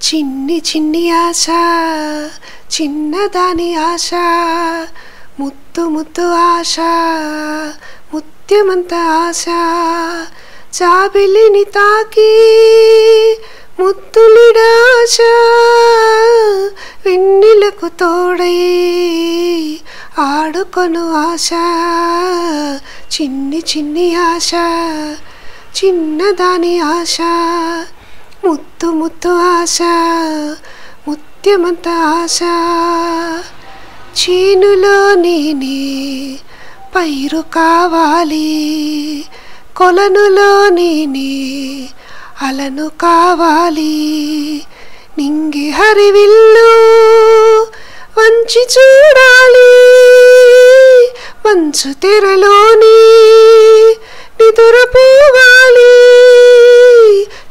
చిన్ని చిన్ని ఆశ చిన్నదాని ఆశ ముత్తు ముత్తు ఆశ ముత్యమంత ఆశ జాబిలిని తాకి ముత్తులిడాశ వెన్నెలకు తోడై ఆడుకొను ఆశ చిన్ని చిన్ని ఆశ చిన్నదాని ఆశ ముత్తు ముత్తు ఆశ ముత్యమంత ఆశ చేనులో నేనే పైరు కావాలి కొలనులో నేనే అలను కావాలి నింగి హరివిల్లు వంచి చూడాలి మంచు తెరలోని నిదురపోవాలి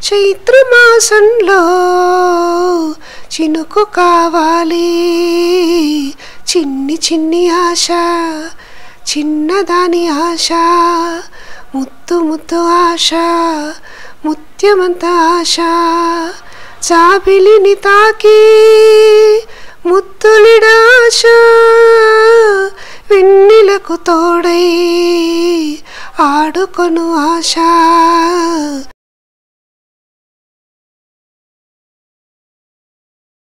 చైత్రమాసంలో చినుకు కావాలి చిన్ని చిన్ని ఆశ చిన్నదాని ఆశ ముత్తు ముత్తు ఆశ ముత్యమంత ఆశ జాబిలిని తాకి ముత్తులిడాశ వెన్నెలకు తోడై ఆడుకొను ఆశ